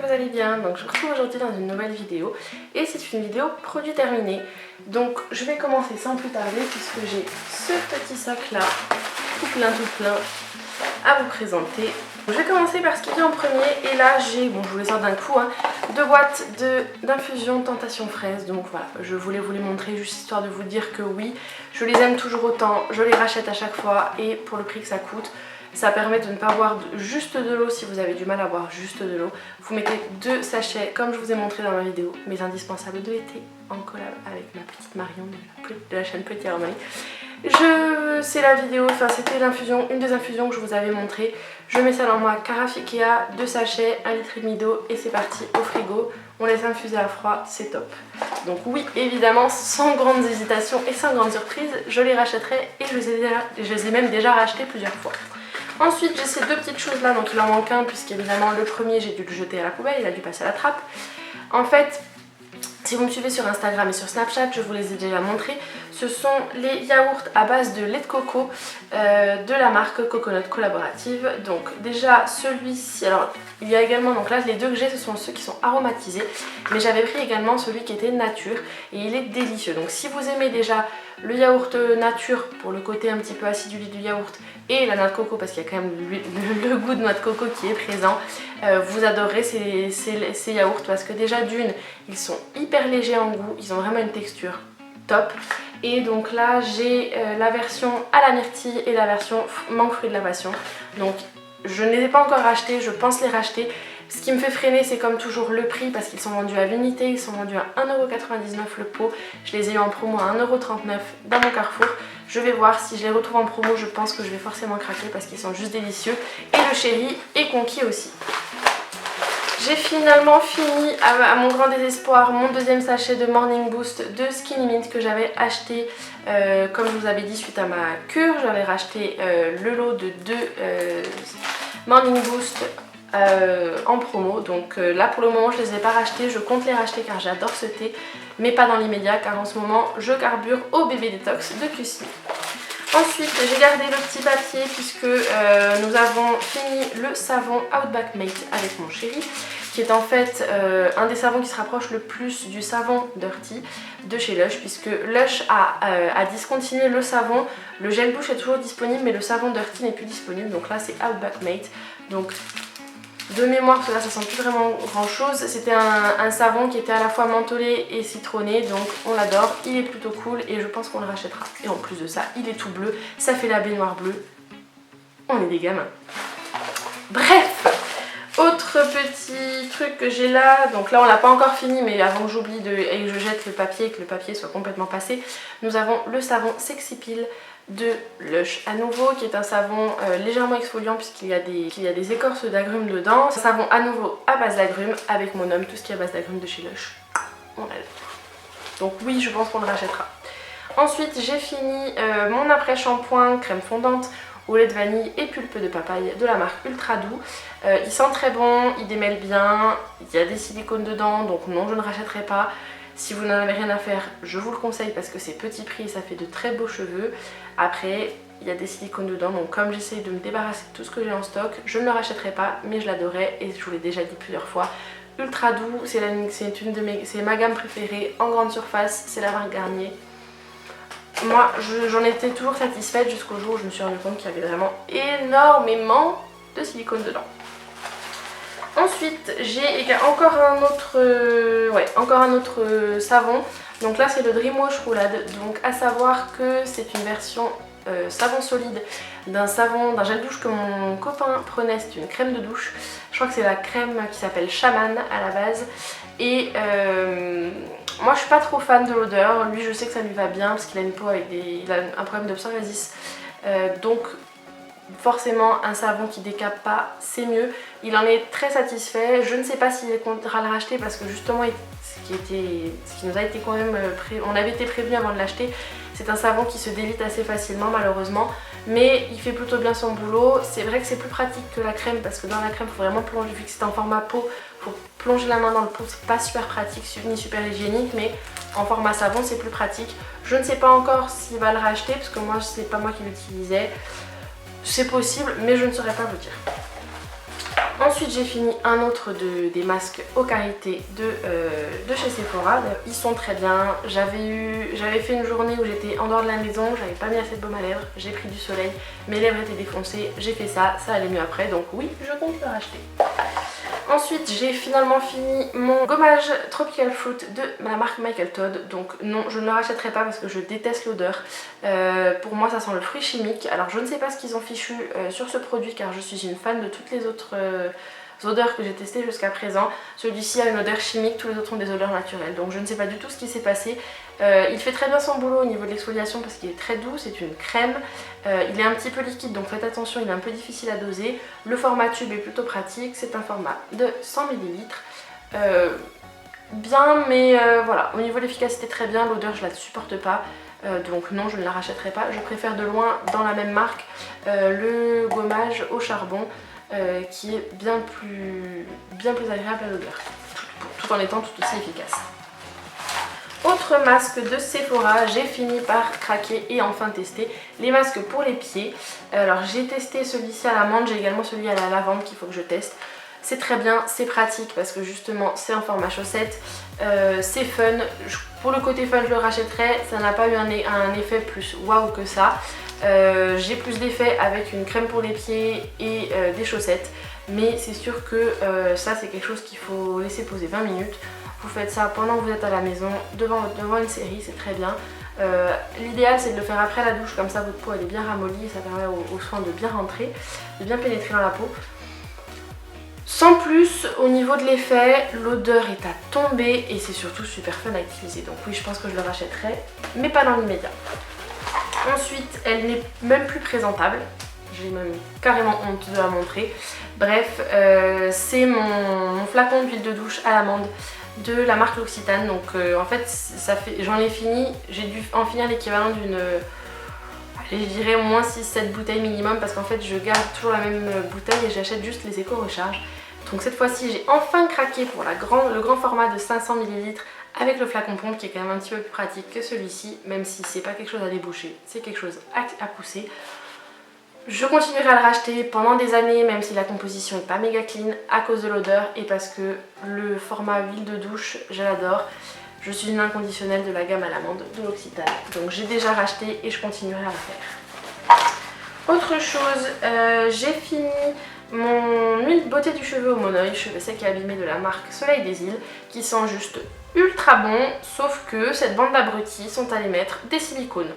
vous allez bien. Donc je vous retrouve aujourd'hui dans une nouvelle vidéo et c'est une vidéo produit terminé. Donc je vais commencer sans plus tarder puisque j'ai ce petit sac là tout plein à vous présenter. Je vais commencer par ce qui vient en premier et là j'ai, bon je vous les sors d'un coup, deux boîtes d'infusion Tentation fraise. Donc voilà, je voulais vous les montrer juste histoire de vous dire que oui, je les aime toujours autant, je les rachète à chaque fois et pour le prix que ça coûte. Ça permet de ne pas boire juste de l'eau si vous avez du mal à boire juste de l'eau. Vous mettez 2 sachets comme je vous ai montré dans ma vidéo, mes indispensables de l'été en collab avec ma petite Marion de la chaîne Petit Harmonie. C'est la vidéo, enfin c'était l'infusion, une des infusions que je vous avais montré. Je mets ça dans ma carafe Ikea, 2 sachets, 1,5 litre d'eau et c'est parti au frigo. On laisse infuser à froid, c'est top. Donc oui, évidemment, sans grandes hésitations et sans grande surprise, je les rachèterai et je les ai même déjà rachetés plusieurs fois. Ensuite j'ai ces 2 petites choses là, donc il en manque un puisqu'évidemment le premier j'ai dû le jeter à la poubelle, il a dû passer à la trappe. En fait, si vous me suivez sur Instagram et sur Snapchat, je vous les ai déjà montrés. Ce sont les yaourts à base de lait de coco de la marque Coconut Collaborative. Donc déjà celui-ci, alors il y a également, donc là les 2 que j'ai ce sont ceux qui sont aromatisés. Mais j'avais pris également celui qui était nature et il est délicieux. Donc si vous aimez déjà le yaourt nature pour le côté un petit peu acidulé du yaourt et la noix de coco parce qu'il y a quand même le goût de noix de coco qui est présent, vous adorerez ces yaourts parce que déjà d'une, ils sont hyper légers en goût, ils ont vraiment une texture top. Et donc là j'ai la version à la myrtille et la version mangue fruit de la passion. Donc je ne les ai pas encore rachetés, je pense les racheter. Ce qui me fait freiner c'est comme toujours le prix parce qu'ils sont vendus à l'unité, ils sont vendus à 1,99€ le pot. Je les ai eu en promo à 1,39€ dans mon Carrefour. Je vais voir si je les retrouve en promo, je pense que je vais forcément craquer parce qu'ils sont juste délicieux. Et le chéri est conquis aussi. J'ai finalement fini, à mon grand désespoir, mon 2e sachet de Morning Boost de Skinny Mint que j'avais acheté, comme je vous avais dit, suite à ma cure. J'avais racheté le lot de 2 Morning Boost en promo. Donc là pour le moment je les ai pas rachetés, je compte les racheter car j'adore ce thé, mais pas dans l'immédiat car en ce moment je carbure au bébé détox de Kusmi. Ensuite j'ai gardé le petit papier puisque nous avons fini le savon Outback Mate avec mon chéri, qui est en fait un des savons qui se rapproche le plus du savon Dirty de chez Lush, puisque Lush a discontinué le savon. Le gel douche est toujours disponible mais le savon Dirty n'est plus disponible, donc là c'est Outback Mate. Donc de mémoire, parce que là ça sent plus vraiment grand chose, c'était un savon qui était à la fois mentholé et citronné, donc on l'adore, il est plutôt cool et je pense qu'on le rachètera. Et en plus de ça, il est tout bleu, ça fait la baignoire bleue, on est des gamins. Bref, autre petit truc que j'ai là, donc là on l'a pas encore fini mais avant que j'oublie et que je jette le papier et que le papier soit complètement passé, nous avons le savon Sexy Peel de Lush à nouveau, qui est un savon légèrement exfoliant puisqu'il y a des écorces d'agrumes dedans. C'est un savon à nouveau à base d'agrumes avec mon homme, tout ce qui est à base d'agrumes de chez Lush, on adore. Donc oui, je pense qu'on le rachètera. Ensuite j'ai fini mon après shampoing crème fondante au lait de vanille et pulpe de papaye de la marque Ultra Doux. Il sent très bon, il démêle bien, il y a des silicones dedans, donc non je ne rachèterai pas. Si vous n'en avez rien à faire, je vous le conseille parce que c'est petit prix et ça fait de très beaux cheveux. Après, il y a des silicones dedans, donc comme j'essaie de me débarrasser de tout ce que j'ai en stock, je ne le rachèterai pas, mais je l'adorais et je vous l'ai déjà dit plusieurs fois. Ultra Doux, c'est ma gamme préférée en grande surface, c'est la marque Garnier. Moi, j'en étais toujours satisfaite jusqu'au jour où je me suis rendu compte qu'il y avait vraiment énormément de silicone dedans. Ensuite, j'ai encore un autre savon. Donc là, c'est le Dream Wash Roulade. Donc à savoir que c'est une version savon solide d'un gel douche que mon copain prenait. C'est une crème de douche. Je crois que c'est la crème qui s'appelle Shaman à la base. Et moi, je suis pas trop fan de l'odeur. Lui, je sais que ça lui va bien parce qu'il a une peau avec il a un problème de psoriasis. Donc forcément un savon qui décape pas c'est mieux, il en est très satisfait. Je ne sais pas s'il comptera le racheter parce que justement ce qui nous a été quand même on avait été prévenu avant de l'acheter, c'est un savon qui se délite assez facilement malheureusement, mais il fait plutôt bien son boulot. C'est vrai que c'est plus pratique que la crème parce que dans la crème il faut vraiment plonger, vu que c'est en format peau, il faut plonger la main dans le pot, c'est pas super pratique ni super hygiénique, mais en format savon c'est plus pratique. Je ne sais pas encore s'il va le racheter parce que moi c'est pas moi qui l'utilisais. C'est possible, mais je ne saurais pas vous dire. Ensuite j'ai fini un autre des masques au karité de chez Sephora. Ils sont très bien. J'avais fait une journée où j'étais en dehors de la maison, j'avais pas mis assez de baume à lèvres, j'ai pris du soleil, mes lèvres étaient défoncées, j'ai fait ça, ça allait mieux après, donc oui, je compte le racheter. Ensuite j'ai finalement fini mon gommage Tropical Fruit de la marque Michael Todd. Donc non, je ne le rachèterai pas parce que je déteste l'odeur. Pour moi ça sent le fruit chimique. Alors je ne sais pas ce qu'ils ont fichu sur ce produit car je suis une fan de toutes les autres odeurs que j'ai testées jusqu'à présent. Celui-ci a une odeur chimique, tous les autres ont des odeurs naturelles. Donc je ne sais pas du tout ce qui s'est passé. Il fait très bien son boulot au niveau de l'exfoliation parce qu'il est très doux, c'est une crème. Il est un petit peu liquide donc faites attention, il est un peu difficile à doser. Le format tube est plutôt pratique, c'est un format de 100 ml. Bien mais voilà, au niveau de l'efficacité très bien, l'odeur je la supporte pas. Donc non, je ne la rachèterai pas. Je préfère de loin dans la même marque le gommage au charbon qui est bien plus agréable à l'odeur tout en étant tout aussi efficace. Autre masque de Sephora, j'ai fini par craquer et enfin tester les masques pour les pieds. Alors j'ai testé celui-ci à l'amande, j'ai également celui à la lavande qu'il faut que je teste. C'est très bien, c'est pratique parce que justement c'est en format chaussette, c'est fun. Pour le côté fun je le rachèterai, ça n'a pas eu un effet plus waouh que ça. J'ai plus d'effet avec une crème pour les pieds et des chaussettes. Mais c'est sûr que ça c'est quelque chose qu'il faut laisser poser 20 minutes. Vous faites ça pendant que vous êtes à la maison, devant une série, c'est très bien. L'idéal c'est de le faire après la douche, comme ça votre peau elle est bien ramollie et ça permet aux soins de bien rentrer, de bien pénétrer dans la peau. Sans plus, au niveau de l'effet, l'odeur est à tomber et c'est surtout super fun à utiliser. Donc oui, je pense que je le rachèterai, mais pas dans l'immédiat. Ensuite, elle n'est même plus présentable. J'ai même carrément honte de la montrer. Bref, c'est mon flacon d'huile de douche à l'amande de la marque L'Occitane. Donc en fait, j'en ai fini. J'ai dû en finir l'équivalent d'une... je dirais au moins 6-7 bouteilles minimum parce qu'en fait je garde toujours la même bouteille et j'achète juste les éco-recharges. Donc cette fois-ci j'ai enfin craqué pour le grand format de 500 ml avec le flacon pompe qui est quand même un petit peu plus pratique que celui-ci, même si c'est pas quelque chose à déboucher, c'est quelque chose à pousser. Je continuerai à le racheter pendant des années même si la composition n'est pas méga clean à cause de l'odeur et parce que le format huile de douche je l'adore. Je suis une inconditionnelle de la gamme à l'amande de L'Occitane. Donc j'ai déjà racheté et je continuerai à le faire. Autre chose, j'ai fini mon huile beauté du cheveu au monoeil, cheveux secs et abîmés de la marque Soleil des Îles, qui sent juste ultra bon, sauf que cette bande d'abrutis sont allés mettre des silicones.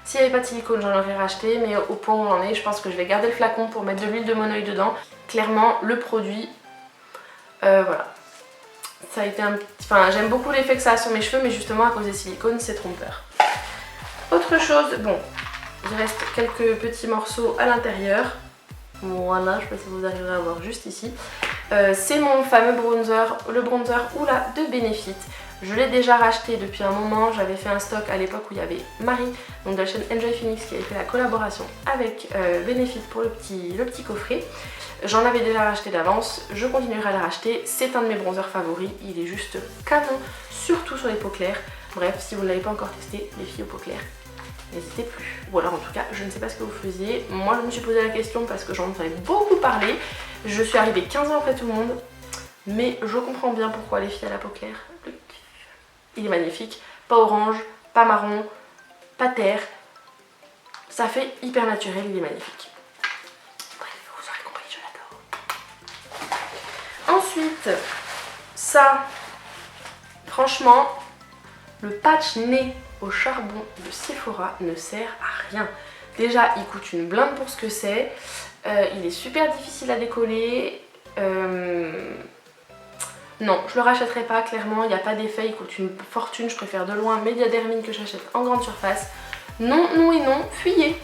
S'il n'y avait pas de silicone, j'en aurais racheté, mais au point où on en est, je pense que je vais garder le flacon pour mettre de l'huile de monoeil dedans. Clairement, le produit, voilà. Ça a été j'aime beaucoup l'effet que ça a sur mes cheveux, mais justement à cause des silicones, c'est trompeur. Autre chose, bon, il reste quelques petits morceaux à l'intérieur. Voilà, je ne sais pas si vous arriverez à voir juste ici. C'est mon fameux bronzer, le bronzer Hoola de Benefit. Je l'ai déjà racheté depuis un moment, j'avais fait un stock à l'époque où il y avait Marie, donc de la chaîne Enjoy Phoenix, qui avait fait la collaboration avec Benefit pour le petit coffret. J'en avais déjà racheté d'avance, je continuerai à le racheter, c'est un de mes bronzers favoris, il est juste canon, surtout sur les peaux claires. Bref, si vous ne l'avez pas encore testé, les filles aux peaux claires, n'hésitez plus. Ou alors en tout cas, je ne sais pas ce que vous faisiez, moi je me suis posé la question parce que j'en entendais beaucoup parler. Je suis arrivée 15 ans après tout le monde, mais je comprends bien pourquoi les filles à la peau claire. Il est magnifique, pas orange, pas marron, pas terre, ça fait hyper naturel, il est magnifique. Ensuite, ça, franchement, le patch nez au charbon de Sephora ne sert à rien. Déjà, il coûte une blinde pour ce que c'est. Il est super difficile à décoller. Non, je le rachèterai pas, clairement. Il n'y a pas d'effet, il coûte une fortune. Je préfère de loin Mediadermine que j'achète en grande surface. Non, non et non, fuyez.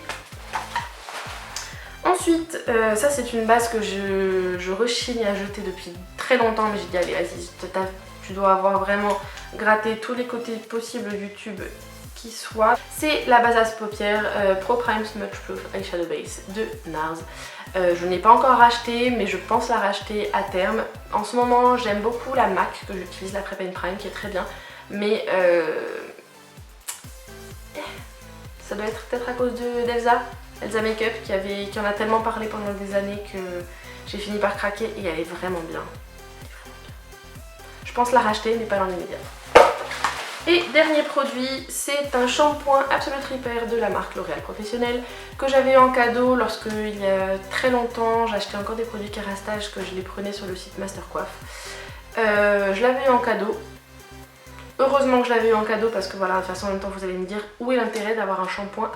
Ensuite, ça c'est une base que je rechigne à jeter depuis très longtemps, mais j'ai dit allez vas-y, tu dois avoir vraiment gratté tous les côtés possibles du tube qui soit. C'est la base à paupières Pro Prime Smudge Proof Eyeshadow Base de NARS. Je n'ai pas encore racheté, mais je pense la racheter à terme. En ce moment, j'aime beaucoup la MAC que j'utilise, la Prep and Prime, qui est très bien, mais ça doit être peut-être à cause d'Elsa Makeup qui en a tellement parlé pendant des années j'ai fini par craquer et elle est vraiment bien. Je pense la racheter mais pas dans l'immédiat. Et dernier produit, c'est un shampoing Absolute Repair de la marque L'Oréal Professionnel que j'avais eu en cadeau lorsque il y a très longtemps j'achetais encore des produits Kérastase que je les prenais sur le site Mastercoif. Je l'avais eu en cadeau. Heureusement que je l'avais eu en cadeau parce que voilà, de toute façon en même temps vous allez me dire où est l'intérêt d'avoir un shampoing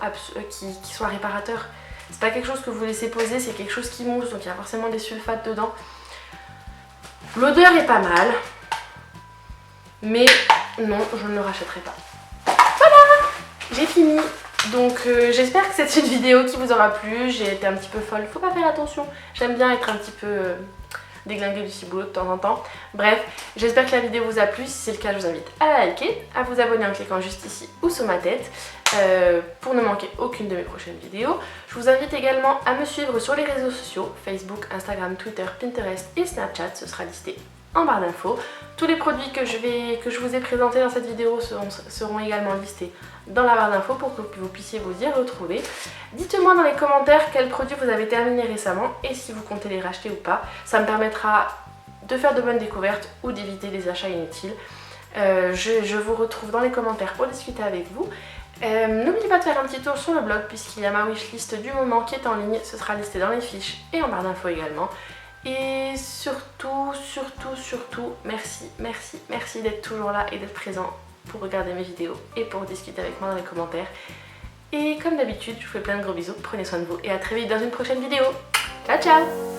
qui soit réparateur. C'est pas quelque chose que vous laissez poser, c'est quelque chose qui mousse, donc il y a forcément des sulfates dedans. L'odeur est pas mal, mais non, je ne le rachèterai pas. Voilà, j'ai fini. Donc j'espère que c'est une vidéo qui vous aura plu. J'ai été un petit peu folle, faut pas faire attention. J'aime bien être un petit peu déglinguée du ciboulot de temps en temps. Bref, j'espère que la vidéo vous a plu. Si c'est le cas, je vous invite à la liker, à vous abonner en cliquant juste ici ou sous ma tête pour ne manquer aucune de mes prochaines vidéos. Je vous invite également à me suivre sur les réseaux sociaux, Facebook, Instagram, Twitter, Pinterest et Snapchat. Ce sera listé en barre d'infos. Tous les produits que je vous ai présentés dans cette vidéo seront également listés dans la barre d'infos pour que vous puissiez vous y retrouver. Dites-moi dans les commentaires quels produits vous avez terminé récemment et si vous comptez les racheter ou pas. Ça me permettra de faire de bonnes découvertes ou d'éviter des achats inutiles. Je vous retrouve dans les commentaires pour discuter avec vous. N'oubliez pas de faire un petit tour sur le blog puisqu'il y a ma wishlist du moment qui est en ligne. Ce sera listé dans les fiches et en barre d'infos également. Et surtout, merci d'être toujours là et d'être présent pour regarder mes vidéos et pour discuter avec moi dans les commentaires. Et comme d'habitude, je vous fais plein de gros bisous, prenez soin de vous et à très vite dans une prochaine vidéo. Ciao ciao!